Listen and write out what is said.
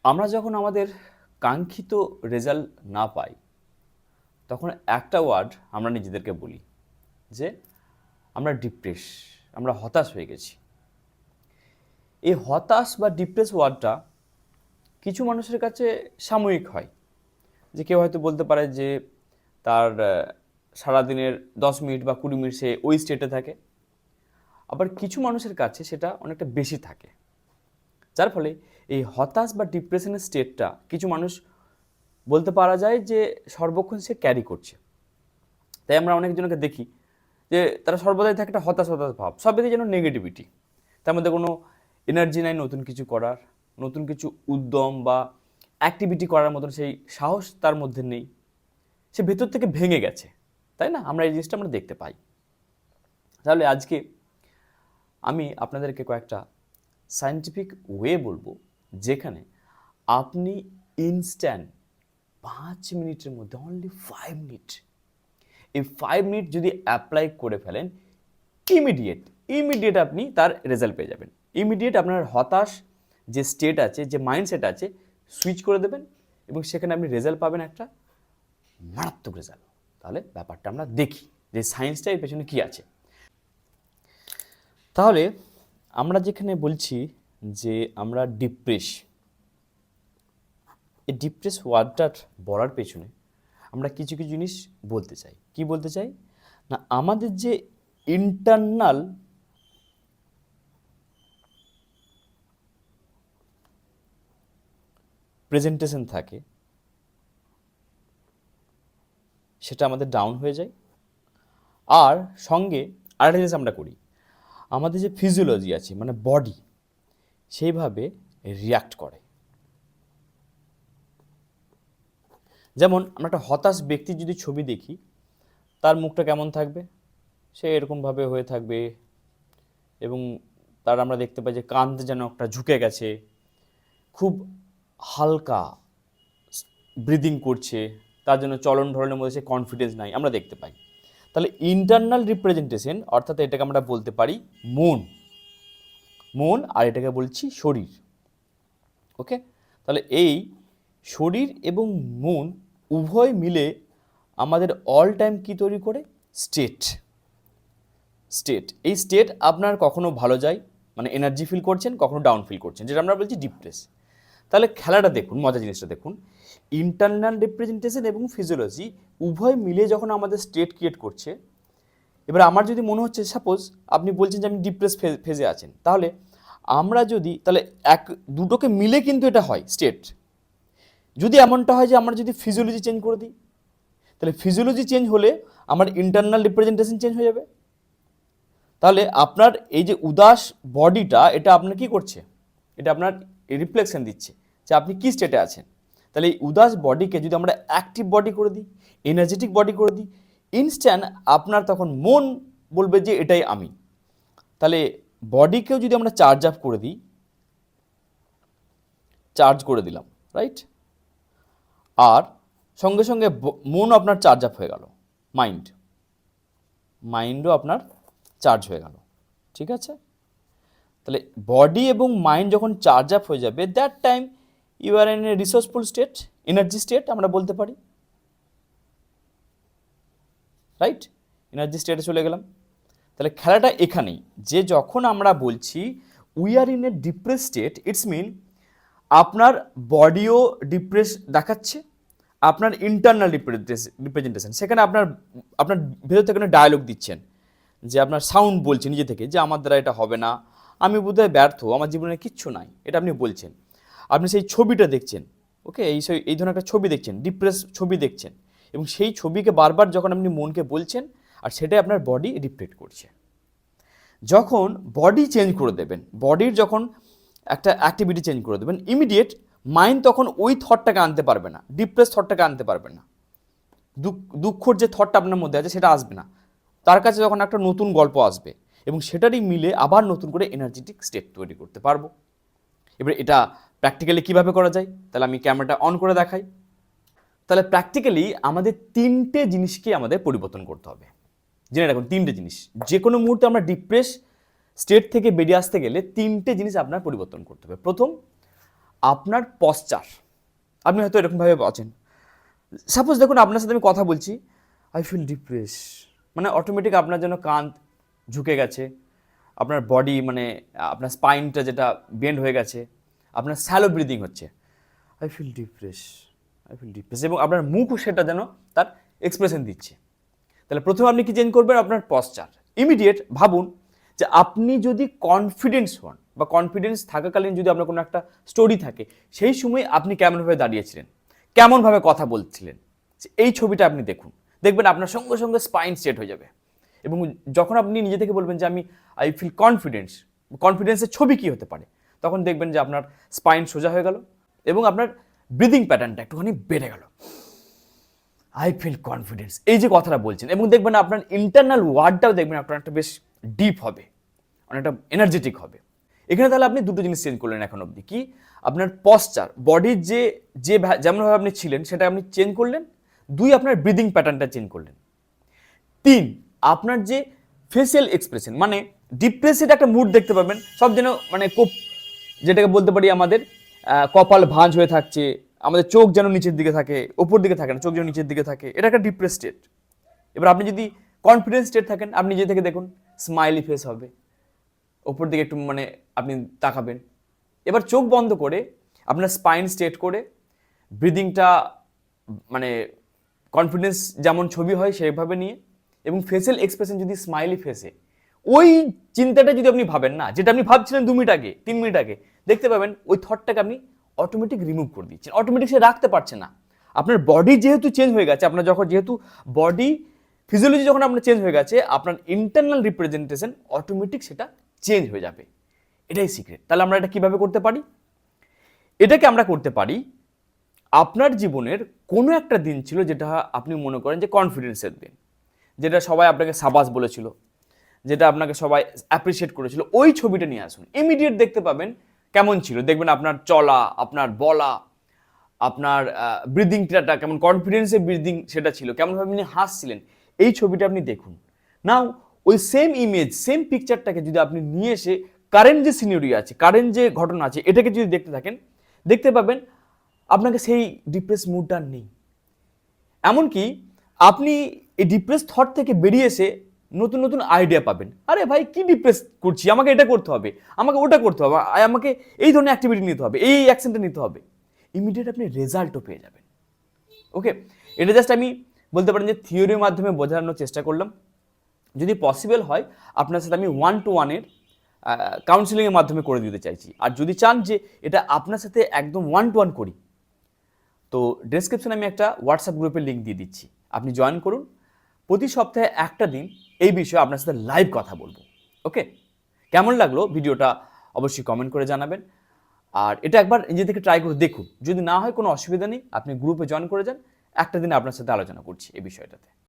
আমরা যখন আমাদের কাঙ্ক্ষিত রেজাল্ট না পাই, তখন একটা ওয়ার্ড আমরা নিজেদেরকে বলি যে আমরা ডিপ্রেস, আমরা হতাশ হয়ে গেছি। এই হতাশ বা ডিপ্রেস ওয়ার্ডটা কিছু মানুষের কাছে সাময়িক হয়, যে কেউ হয়তো বলতে পারে যে তার সারাদিনের 10 মিনিট বা 20 মিনিট সে ওই স্টেটে থাকে। আবার কিছু মানুষের কাছে সেটা অনেকটা বেশি থাকে, যার ফলে এই হতাশ বা ডিপ্রেশনের স্টেটটা কিছু মানুষ বলতে পারা যায় যে সর্বক্ষণ সে ক্যারি করছে। তাই আমরা অনেকজনকে দেখি যে তারা সর্বদাই থাকে একটা হতাশ হতাশ ভাব, সব দিকে যেন নেগেটিভিটি, তার মধ্যে কোনো এনার্জি নাই নতুন কিছু করার, নতুন কিছু উদ্যম বা অ্যাক্টিভিটি করার মতন সেই সাহস তার মধ্যে নেই, সে ভেতর থেকে ভেঙে গেছে। তাই না? আমরা এই জিনিসটা আমরা দেখতে পাই। তাহলে আজকে আমি আপনাদেরকে কয়েকটা সায়েন্টিফিক ওয়ে বলবো, যেখানে আপনি ইনস্ট্যান্ট 5 মিনিটের মধ্যে, অনলি 5 মিনিট, এই 5 মিনিট যদি অ্যাপ্লাই করে ফেলেন, ইমিডিয়েট আপনি তার রেজাল্ট পেয়ে যাবেন। ইমিডিয়েট আপনার হতাশ যে স্টেট আছে, যে মাইন্ডসেট আছে, সুইচ করে দেবেন এবং সেখানে আপনি রেজাল্ট পাবেন, একটা মারাত্মক রেজাল্ট। তাহলে ব্যাপারটা আমরা দেখি যে সায়েন্সটা এর পেছনে কী আছে। তাহলে আমরা যেখানে বলছি যে আমরা ডিপ্রেস, এই ডিপ্রেস ওয়ার্ডটার বলার পেছনে আমরা কিছু কিছু জিনিস বলতে চাই। কি বলতে চাই না, আমাদের যে ইন্টারনাল প্রেজেন্টেশন থাকে সেটা আমাদের ডাউন হয়ে যায়। আর সঙ্গে আরেকটা জিনিস আমরা করি, আমাদের যে ফিজিওলজি আছে মানে বডি, সেইভাবে রিয়াক্ট করে। যেমন আমরা একটা হতাশ ব্যক্তির যদি ছবি দেখি, তার মুখটা কেমন থাকবে, সে এরকমভাবে হয়ে থাকবে এবং তার আমরা দেখতে পাই যে কাঁধ যেন একটা ঝুঁকে গেছে, খুব হালকা ব্রিদিং করছে, তার জন্য চলন ধরনের মধ্যে সে কনফিডেন্স নাই, আমরা দেখতে পাই। তাহলে ইন্টারনাল রিপ্রেজেন্টেশন, অর্থাৎ এটাকে আমরা বলতে পারি মন আর এটাকে বলছি শরীর। ওকে, তাহলে এই শরীর এবং মন উভয় মিলে আমাদের অল টাইম কি তৈরি করে, স্টেট। এই স্টেট আপনার কখনো ভালো যায় মানে এনার্জি ফিল করছেন, কখনো ডাউন ফিল করছেন, যেটা আমরা বলছি ডিপ্রেস। তাহলে খেলাটা দেখুন, মজার জিনিসটা দেখুন, ইন্টারনাল রিপ্রেজেন্টেশন এবং ফিজিওলজি উভয় মিলে যখন আমাদের স্টেট ক্রিয়েট করছে। এবার আমার যদি মনে হচ্ছে, সাপোজ আপনি বলছেন যে আমি ডিপ্রেস ফেজে আছেন, তাহলে আমরা যদি তাহলে দুটোকে মিলে কিন্তু এটা হয় স্টেট। যদি এমনটা হয় যে আমরা যদি ফিজিওলজি চেঞ্জ করে দিই, তাহলে ফিজিওলজি চেঞ্জ হলে আমার ইন্টারনাল রিপ্রেজেন্টেশন চেঞ্জ হয়ে যাবে। তাহলে আপনার এই যে উদাস বডিটা, এটা আপনার কি করছে, এটা আপনার রিফ্লেকশন দিচ্ছে যে আপনি কি স্টেটে আছেন। তাহলে এই উদাস বডিকে যদি আমরা অ্যাক্টিভ বডি করে দিই, এনার্জেটিক বডি করে দিই, ইনস্ট্যান্ট আপনার তখন মন বলবে যে এটাই আমি। তাহলে বডিকেও যদি আমরা চার্জ আপ করে দিই, চার্জ করে দিলাম, রাইট, আর সঙ্গে সঙ্গে মনও আপনার চার্জ আপ হয়ে গেল, মাইন্ডও আপনার চার্জ হয়ে গেল। ঠিক আছে, তাহলে বডি এবং মাইন্ড যখন চার্জ আপ হয়ে যাবে, that time you are in a resourceful state, energy state আমরা বলতে পারি, রাইট, এনার্জি স্টেটে চলে গেলাম। তাহলে খেলাটা এখানেই, যে যখন আমরা বলছি we are in a depress state, it's mean আপনার বডিও ডিপ্রেস দেখাচ্ছে, আপনার ইন্টারনাল রিপ্রেজেন্টেশন, সেখানে আপনার আপনার ভেতর থেকে ডায়ালগ দিচ্ছেন, যে আপনার সাউন্ড বলছে নিজে থেকে যে আমার দ্বারা এটা হবে না, আমি বোধহয় ব্যর্থ, আমার জীবনে কিচ্ছু নাই, এটা আপনি বলছেন। আপনি সেই ছবিটা দেখছেন, ওকে, এই ধরনের একটা ছবি দেখছেন, ডিপ্রেস ছবি দেখছেন, এবং সেই ছবিকে বারবার যখন আপনি মনকে বলছেন, আর সেটাই আপনার বডি রিফ্লেক্ট করছে। যখন বডি চেঞ্জ করে দেবেন, বডির যখন একটা অ্যাক্টিভিটি চেঞ্জ করে দেবেন, ইমিডিয়েট মাইন্ড তখন ওই থটটাকে আনতে পারবে না, ডিপ্রেস থটটাকে আনতে পারবে না, দুঃখর যে থটটা আপনার মধ্যে আছে সেটা আসবে না, তার কাছে যখন একটা নতুন গল্প আসবে এবং সেটারই মিলে আবার নতুন করে এনার্জেটিক স্টেট তৈরি করতে পারবো। এবার এটা প্র্যাকটিক্যালি কীভাবে করা যায়, তাহলে আমি ক্যামেরাটা অন করে দেখাই। তাহলে প্র্যাকটিক্যালি আমাদের 3টে জিনিসকে আমাদের পরিবর্তন করতে হবে। জেনে রাখুন, 3টে জিনিস। যে কোনো মুহূর্তে আমরা ডিপ্রেস স্টেট থেকে বেরিয়ে আসতে গেলে 3টে জিনিস আপনার পরিবর্তন করতে হবে। প্রথম, আপনার পশ্চার, আপনি হয়তো এরকমভাবে আছেন, সাপোজ দেখুন আপনার সাথে আমি কথা বলছি, আই ফিল ডিপ্রেস, মানে অটোমেটিক আপনার যেন কাঁধ ঝুঁকে গেছে, আপনার বডি মানে আপনার স্পাইনটা যেটা বেন্ড হয়ে গেছে, আপনার স্যালো ব্রিদিং হচ্ছে, I feel depress, I feel depress, এবং আপনার মুখও সেটা যেন তার এক্সপ্রেশন দিচ্ছে। তাহলে প্রথমে আপনি কি চেঞ্জ করবেন? আপনার পশ্চার। ইমিডিয়েট ভাবুন যে আপনি যদি কনফিডেন্স হন বা কনফিডেন্স থাকাকালীন যদি আপনার কোনো একটা স্টোরি থাকে, সেই সময় আপনি কেমনভাবে দাঁড়িয়েছিলেন, কেমনভাবে কথা বলছিলেন, এই ছবিটা আপনি দেখুন, দেখবেন আপনার সঙ্গে সঙ্গে স্পাইন সেট হয়ে যাবে। এবং যখন আপনি নিজে থেকে বলবেন যে আই ফিল কনফিডেন্স, কনফিডেন্সের ছবি কী হতে পারে, তখন দেখবেন যে আপনার স্পাইন সোজা হয়ে গেল এবং আপনার ব্রিদিং প্যাটার্নটা একটুখানি বেড়ে গেল। আই ফিল কনফিডেন্স, এই যে কথাটা বলছেন, এবং দেখবেন আপনার ইন্টারনাল ওয়ার্ডটাও দেখবেন আপনার একটা বেশ ডিপ হবে, অনেকটা এনার্জেটিক হবে। এখানে তাহলে আপনি দুটো জিনিস চেঞ্জ করলেন এখন অবধি, কি আপনার পশ্চার, বডির যে যে যেমনভাবে আপনি ছিলেন সেটা আপনি চেঞ্জ করলেন, দুই আপনার ব্রিদিং প্যাটার্নটা চেঞ্জ করলেন, তিন আপনার যে ফেসিয়াল এক্সপ্রেশন, মানে ডিপ্রেসেড একটা মুড দেখতে পাবেন, সব যেন মানে খুব, যেটাকে বলতে পারি আমাদের কপাল ভাঁজ হয়ে থাকছে, আমাদের চোখ যেন নিচের দিকে থাকে, ওপর দিকে থাকে না, চোখ যেন নিচের দিকে থাকে, এটা একটা ডিপ্রেস স্টেট। এবার আপনি যদি কনফিডেন্স স্টেট থাকেন, আপনি নিজে থেকে দেখুন স্মাইলি ফেস হবে, ওপর দিকে একটু মানে আপনি তাকাবেন। এবার চোখ বন্ধ করে আপনার স্পাইন স্ট্রেট করে ব্রিদিংটা মানে কনফিডেন্স যেমন ছবি হয় সেইভাবে নিয়ে, এবং ফেসিয়াল এক্সপ্রেশন যদি স্মাইলি ফেসে, ওই চিন্তাটা যদি আপনি ভাবেন না, যেটা আপনি ভাবছিলেন 2 মিনিট আগে, 3 মিনিট আগে, দেখতে পাবেন ওই থটটাকে আপনি অটোমেটিক রিমুভ করে দিচ্ছেন, অটোমেটিক সে রাখতে পারছে না। আপনার বডি যেহেতু চেঞ্জ হয়ে গেছে, আপনার যখন যেহেতু বডি ফিজিওলজি যখন আপনার চেঞ্জ হয়ে গেছে, আপনার ইন্টারনাল রিপ্রেজেন্টেশন অটোমেটিক সেটা চেঞ্জ হয়ে যাবে। এটাই সিক্রেট। তাহলে আমরা এটা কিভাবে করতে পারি? এটাকে আমরা করতে পারি, আপনার জীবনের কোনো একটা দিন ছিল যেটা আপনি মনে করেন যে কনফিডেন্সের দিন, যেটা সবাই আপনাকে সাবাস বলেছিল, যেটা আপনাকে সবাই অ্যাপ্রিসিয়েট করেছিল, ওই ছবিটা নিয়ে আসুন। ইমিডিয়েট দেখতে পাবেন কেমন ছিল, দেখবেন আপনার চলা, আপনার বলা, আপনার ব্রিদিংটা কেমন, কনফিডেন্সের ব্রিদিং সেটা ছিল, কেমনভাবে আপনি হাসছিলেন, এই ছবিটা আপনি দেখুন। নাও ওই সেম ইমেজ, সেম পিকচারটাকে যদি আপনি নিয়ে এসে কারেন্ট যে সিনারিও আছে, কারেন্ট যে ঘটনা আছে, এটাকে যদি দেখতে থাকেন, দেখতে পাবেন আপনাকে সেই ডিপ্রেস মুডটা নেই। এমনকি আপনি এই ডিপ্রেস থট থেকে বেরিয়ে এসে নতুন নতুন আইডিয়া পাবেন। আরে ভাই কি ডিপ্রেস করছি, আমাকে এটা করতে হবে, আমাকে ওটা করতে হবে, আমাকে এই ধরনের অ্যাক্টিভিটি নিতে হবে, এই অ্যাকশনটা নিতে হবে, ইমিডিয়েট আপনি রেজাল্টও পেয়ে যাবেন। ওকে, এটা জাস্ট আমি বলতে পারেন যে থিওরির মাধ্যমে বোঝানোর চেষ্টা করলাম। যদি পসিবল হয় আপনার সাথে আমি 1-to-1-এর কাউন্সিলিংয়ের মাধ্যমে করে দিতে চাইছি। আর যদি চান যে এটা আপনার সাথে একদম 1-to-1 করি, তো ডেসক্রিপশনে আমি একটা হোয়াটসঅ্যাপ গ্রুপের লিঙ্ক দিয়ে দিচ্ছি, আপনি জয়েন করুন। প্রতি সপ্তাহে একটা দিন এই বিষয়ে আপনার সাথে লাইভ কথা বলবো। ওকে, কেমন লাগলো ভিডিওটা অবশ্যই কমেন্ট করে জানাবেন। আর এটা একবার নিজে থেকে ট্রাই করে দেখুন, যদি না হয় কোনো অসুবিধা নেই, আপনি গ্রুপে জয়েন করে যান, একটা দিন আপনার সাথে আলোচনা করছি এই বিষয়টাতে।